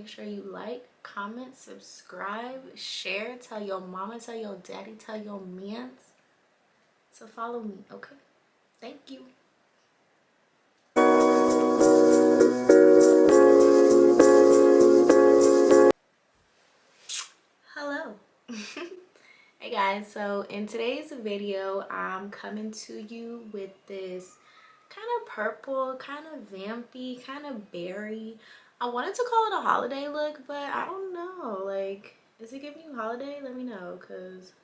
make sure you like, comment, subscribe, share, tell your mama, tell your daddy, tell your mans to follow me, okay? Thank you. Hello. Hey guys, so in today's video, I'm coming to you with this kind of purple, kind of vampy, kind of berry. I wanted to call it a holiday look, but I don't know. Like, is it giving you holiday? Let me know, because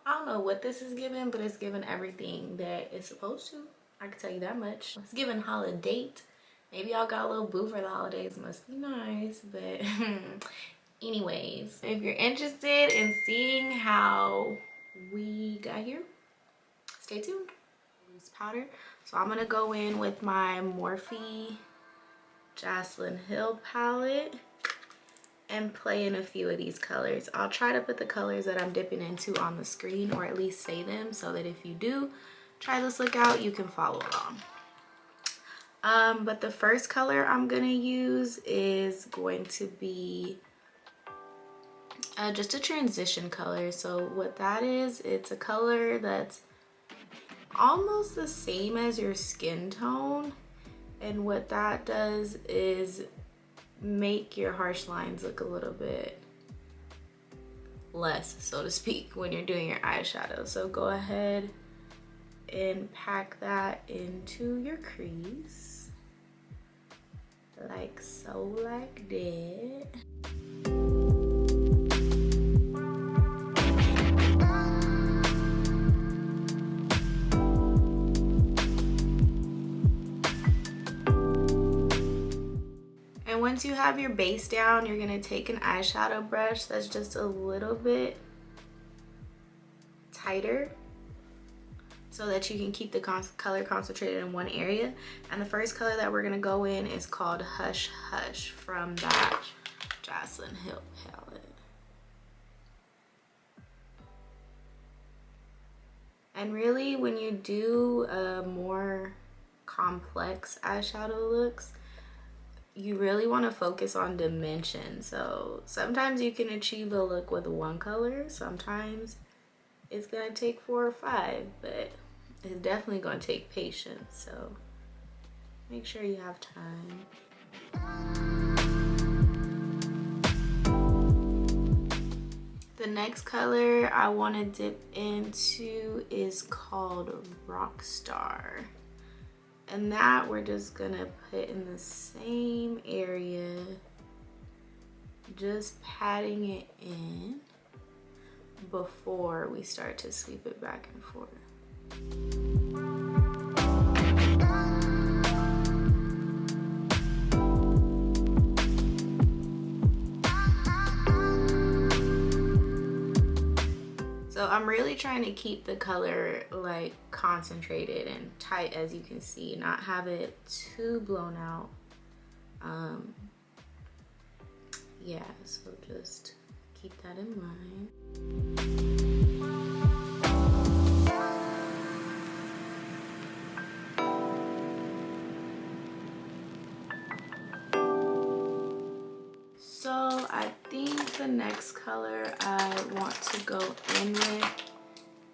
I don't know what this is giving, but it's giving everything that it's supposed to. I can tell you that much. It's giving holiday. Maybe y'all got a little boo for the holidays. Must be nice, but anyways, if you're interested in seeing how we got here, stay tuned. Loose powder. So I'm gonna go in with my Morphe JACLYN Hill palette and play in a few of these colors. I'll try to put the colors that I'm dipping into on the screen, or at least say them, so that if you do try this look out, you can follow along. But the first color I'm gonna use is going to be just a transition color. So what that is, it's a color that's almost the same as your skin tone, and what that does is make your harsh lines look a little bit less, so to speak, when you're doing your eyeshadow. So go ahead and pack that into your crease like so, like that. Once you have your base down, you're gonna take an eyeshadow brush that's just a little bit tighter so that you can keep the color concentrated in one area. And the first color that we're gonna go in is called Hush Hush from that JACLYN Hill palette. And really, when you do more complex eyeshadow looks, you really want to focus on dimension. So sometimes you can achieve a look with one color, sometimes it's gonna take 4 or 5, but it's definitely gonna take patience, so make sure you have time. The next color I want to dip into is called Rockstar. And that we're just gonna put in the same area, just patting it in before we start to sweep it back and forth. So I'm really trying to keep the color like concentrated and tight, as you can see, not have it too blown out. Yeah, so just keep that in mind. So I think the next color I want to go in with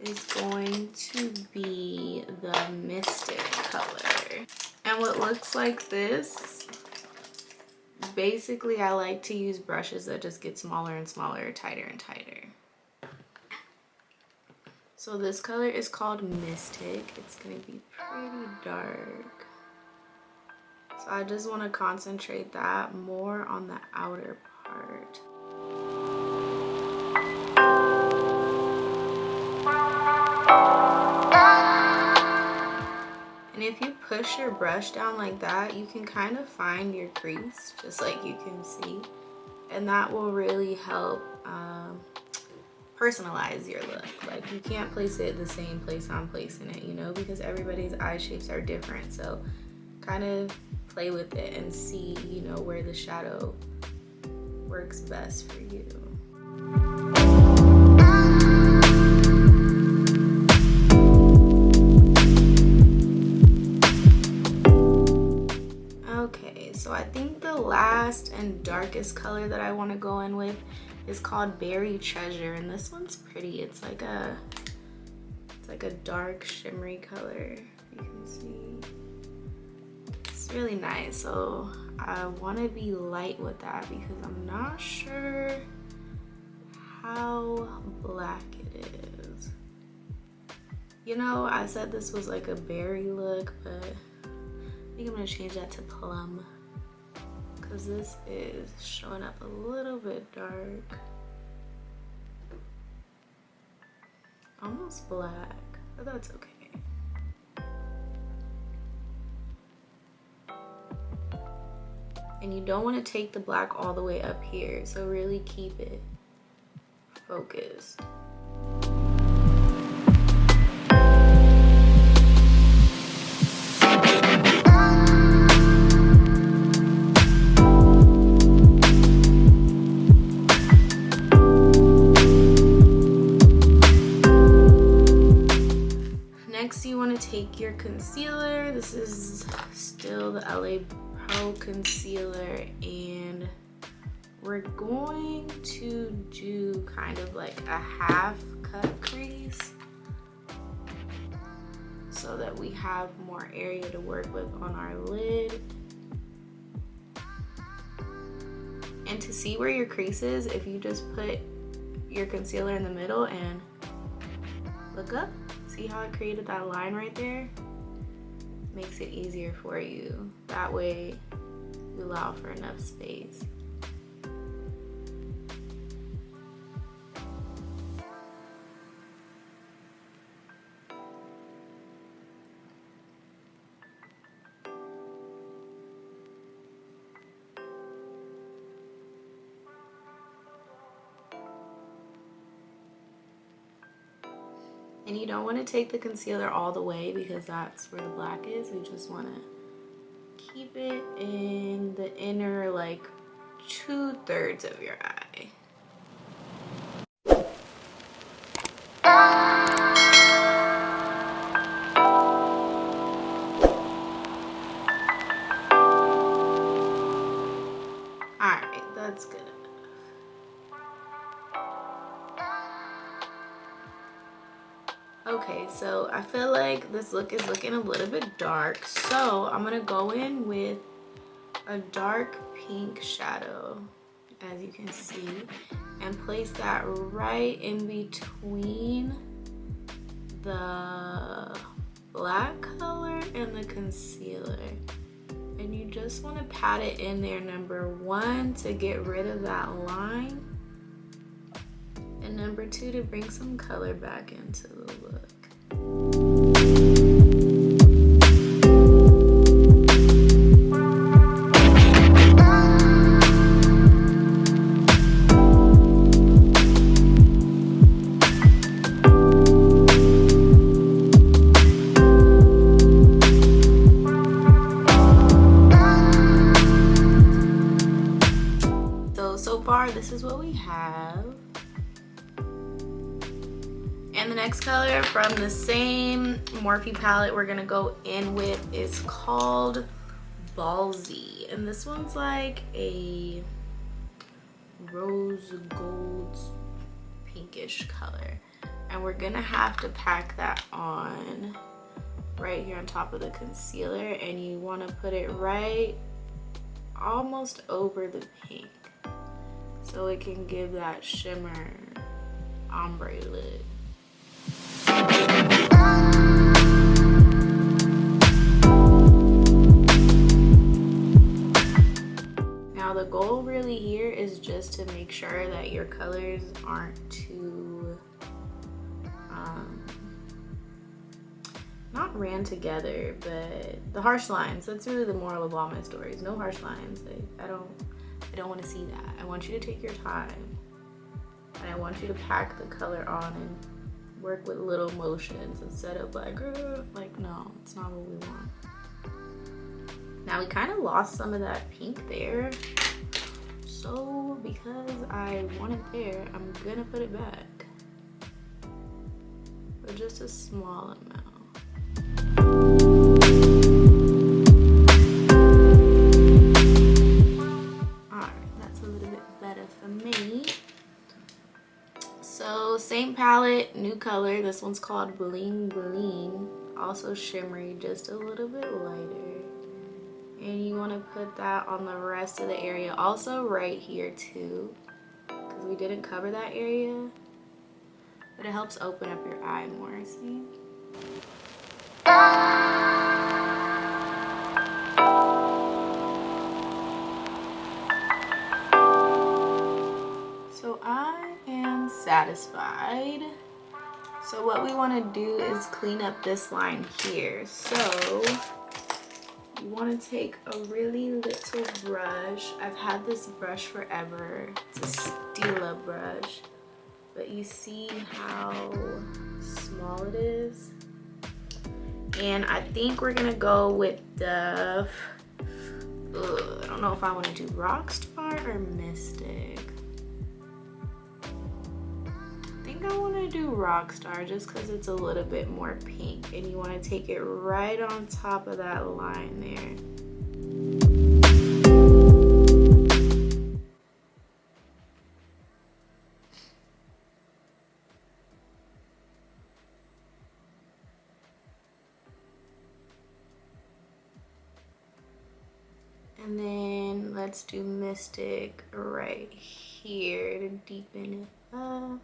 is going to be the Mystic color. And what looks like this, basically I like to use brushes that just get smaller and smaller, tighter and tighter. So this color is called Mystic. It's gonna be pretty dark. So I just want to concentrate that more on the outer part. And if you push your brush down like that, you can kind of find your crease, just like you can see. And that will really help personalize your look. Like, you can't place it the same place I'm placing it, you know, because everybody's eye shapes are different. So kind of play with it and see, you know, where the shadow works best for you. Okay, so I think the last last and darkest color that I want to go in with is called Berry Treasure, and this one's pretty. It's like a dark shimmery color. You can see it's really nice. So I want to be light with that because I'm not sure how black it is. You know, I said this was like a berry look, but I think I'm gonna change that to plum because this is showing up a little bit dark. Almost black, but that's okay. And you don't want to take the black all the way up here, so really keep it focused. Next, you want to take your concealer. This is still the LA Pro concealer, and we're going to do kind of like a half cut crease so that we have more area to work with on our lid. And to see where your crease is, if you just put your concealer in the middle and look up, see how it created that line right there? Makes it easier for you. That way you allow for enough space. And you don't want to take the concealer all the way because that's where the black is. We just want to keep it in the inner like 2/3 of your eye. Alright, that's good. Okay, so I feel like this look is looking a little bit dark, so I'm gonna go in with a dark pink shadow, as you can see, and place that right in between the black color and the concealer. And you just want to pat it in there, number one, to get rid of that line, and number two, to bring some color back into the look. So far, this is what we have. And the next color from the same Morphe palette we're gonna go in with is called Ballsy. And this one's like a rose gold pinkish color. And we're gonna have to pack that on right here on top of the concealer. And you wanna put it right almost over the pink, so it can give that shimmer ombre look. Now the goal really here is just to make sure that your colors aren't too not ran together, but the harsh lines. That's really the moral of all my stories. No harsh lines. I don't want to see that. I want you to take your time, and I want you to pack the color on and work with little motions instead of like no, it's not what we want. Now we kind of lost some of that pink there, so because I want it there, I'm gonna put it back, but just a small amount. for me. So same palette, new color. This one's called Bling Bling. Also shimmery, just a little bit lighter. And you want to put that on the rest of the area. Also right here too, because we didn't cover that area. But it helps open up your eye more, see? So I am satisfied. So what we want to do is clean up this line here. So you want to take a really little brush. I've had this brush forever. It's a Stila brush. But you see how small it is? And I think we're gonna go with the, I don't know if I want to do Rockstar or Mystic. I think I want to do Rockstar just because it's a little bit more pink. And you want to take it right on top of that line there. And then let's do Mystic right here to deepen it up.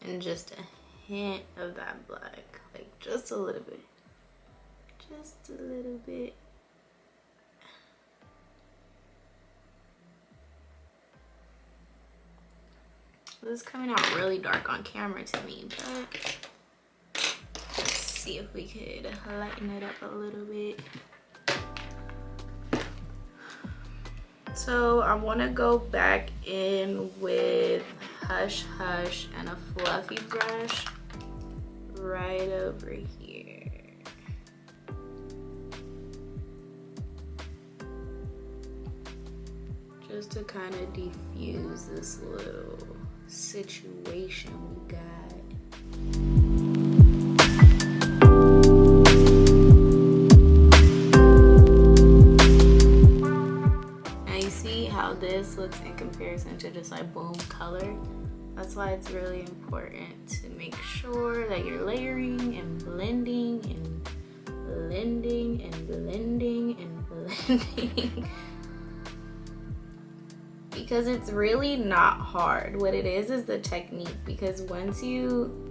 And just a hint of that black, like just a little bit. Just a little bit. This is coming out really dark on camera to me, but let's see if we could lighten it up a little bit. So I want to go back in with Hush Hush and a fluffy brush right over here. Just to kind of diffuse this little situation we got. Now you see how this looks in comparison to just like boom color. That's why it's really important to make sure that you're layering and blending and blending and blending and blending. Because it's really not hard. What it is the technique, because once you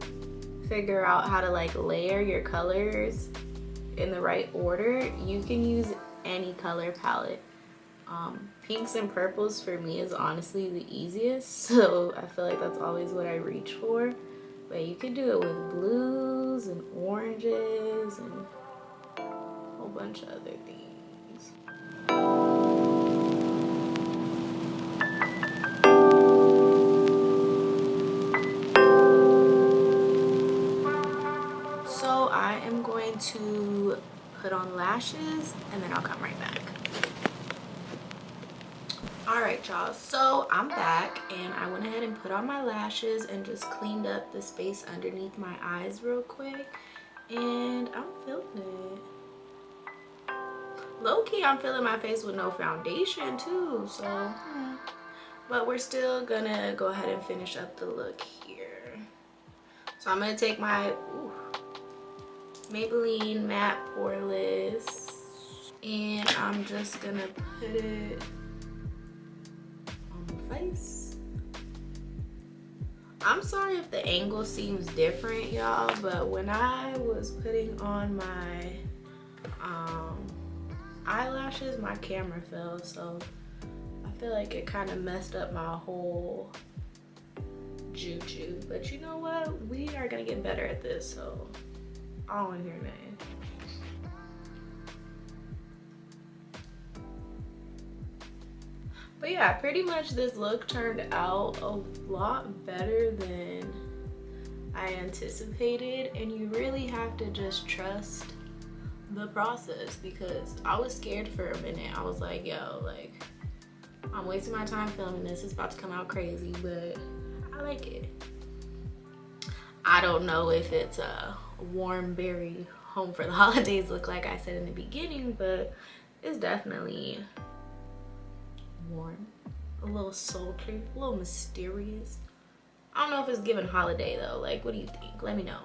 figure out how to like layer your colors in the right order, you can use any color palette. Pinks and purples for me is honestly the easiest, so I feel like that's always what I reach for. But you could do it with blues and oranges and a whole bunch of other things. So I am going to put on lashes and then I'll come right back. Alright y'all, so I'm back and I went ahead and put on my lashes and just cleaned up the space underneath my eyes real quick, and I'm feeling it. Low-key, I'm feeling my face with no foundation too, so but we're still gonna go ahead and finish up the look here. So I'm gonna take my Maybelline matte poreless and I'm just gonna put it face. I'm sorry if the angle seems different, y'all, but when I was putting on my eyelashes, my camera fell, so I feel like it kind of messed up my whole juju. But you know what? We are gonna get better at this, so I don't want to hear nothing. But yeah, pretty much this look turned out a lot better than I anticipated, and you really have to just trust the process, because I was scared for a minute. I was like, yo, like, I'm wasting my time filming this, it's about to come out crazy, but I like it. I don't know if it's warm berry home for the holidays look like I said in the beginning, but it's definitely warm, a little sultry, a little mysterious. I don't know if it's giving holiday though. Like, what do you think? Let me know.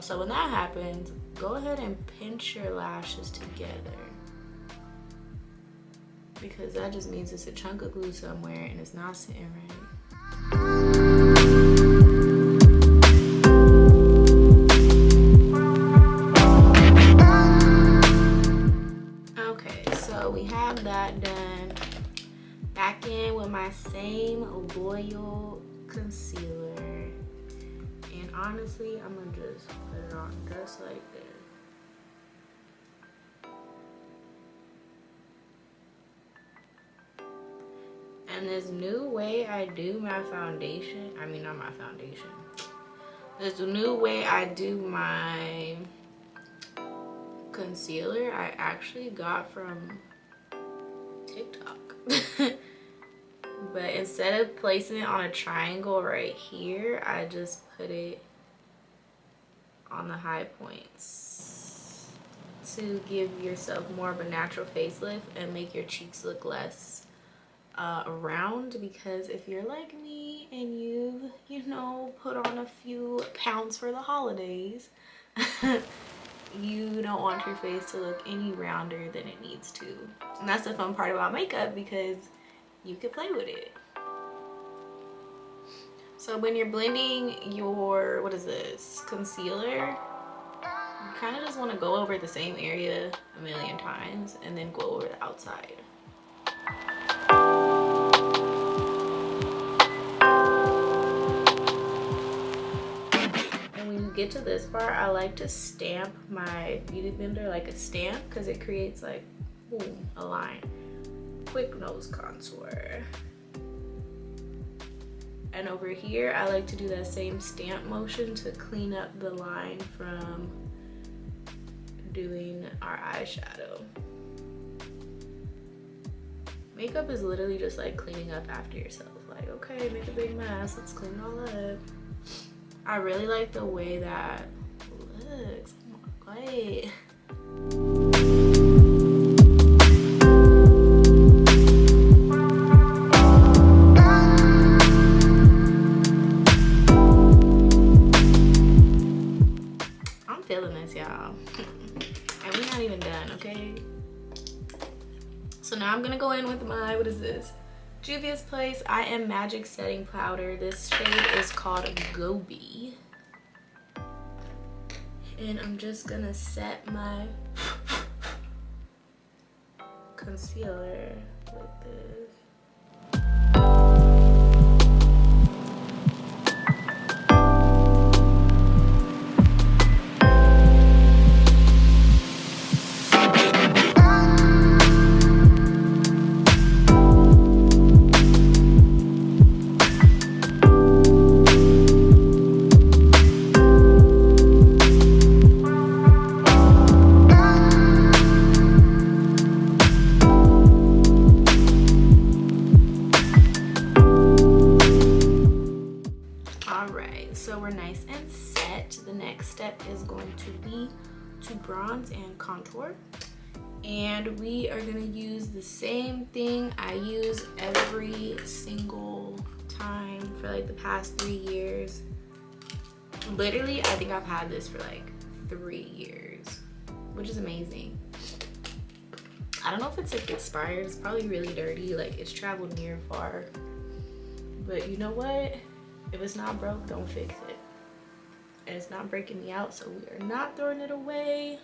So when that happens, go ahead and pinch your lashes together, because that just means it's a chunk of glue somewhere and it's not sitting right. Okay, so we have that done. Back in with my same Loyal concealer. Honestly, I'm gonna just put it on just like this. And this new way I do my foundation, I mean not my foundation, this new way I do my concealer I actually got from TikTok. But instead of placing it on a triangle right here, I just put it on the high points to give yourself more of a natural facelift and make your cheeks look less round. Because if you're like me and you know, put on a few pounds for the holidays, you don't want your face to look any rounder than it needs to. And that's the fun part about makeup, because you can play with it. So when you're blending your, what is this, concealer, you kind of just want to go over the same area a million times and then go over the outside. And when you get to this part, I like to stamp my beauty blender like a stamp, because it creates like, boom, a line. Quick nose contour. And over here, I like to do that same stamp motion to clean up the line from doing our eyeshadow. Makeup is literally just like cleaning up after yourself. Like, okay, make a big mess, let's clean it all up. I really like the way that looks. Oh my god. Y'all, and we're not even done, okay? So now I'm gonna go in with my, what is this, Juvia's Place I Am Magic setting powder. This shade is called Gobi, and I'm just gonna set my concealer with this. Is going to be to bronze and contour, and we are going to use the same thing I use every single time for like the past 3 years. Literally, I think I've had this for like 3 years, which is amazing. I don't know if it's like expired. It's probably really dirty, like it's traveled near and far, but you know what, if it's not broke, don't fix it. And it's not breaking me out, so we are not throwing it away.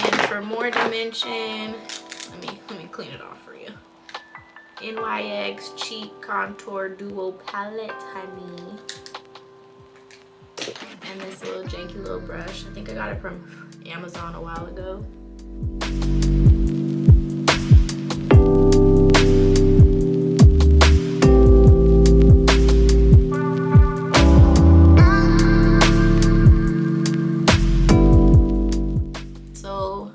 And for more dimension, let me clean it off for you. NYX Cheek Contour Duo Palette, honey. And this little janky little brush. I think I got it from Amazon a while ago. So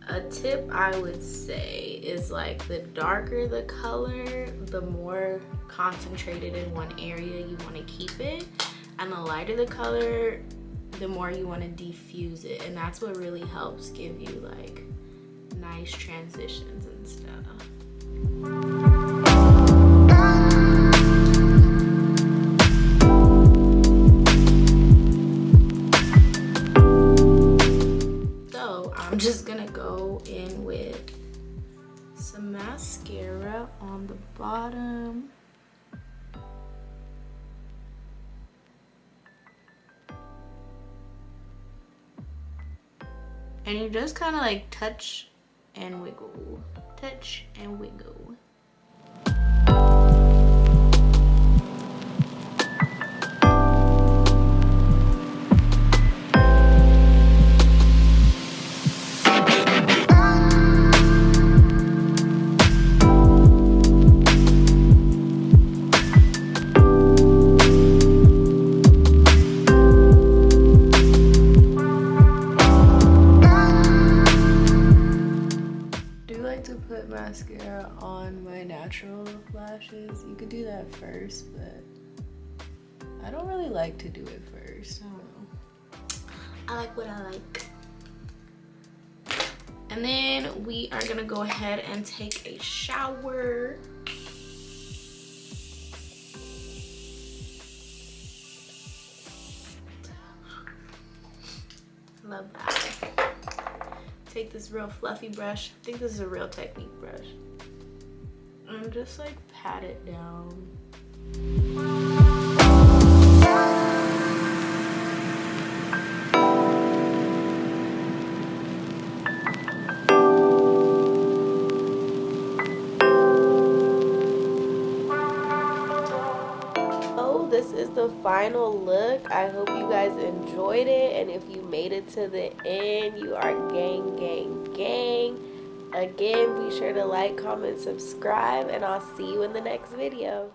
a tip I would say is like the darker the color, the more concentrated in one area you want to keep it, and the lighter the color, the more you want to diffuse it, and that's what really helps give you like nice transitions and stuff. So I'm just gonna go in with some mascara on the bottom. And you just kind of like touch and wiggle, touch and wiggle. Mascara on my natural lashes. You could do that first, but I don't really like to do it first. I don't know. I like what I like. And then we are gonna go ahead and take a shower. Love that. Take this real fluffy brush. I think this is a Real Technique brush. And just like pat it down. This is the final look. I hope you guys enjoyed it, and if you made it to the end, you are gang, gang, gang. Again, be sure to like, comment, subscribe, and I'll see you in the next video.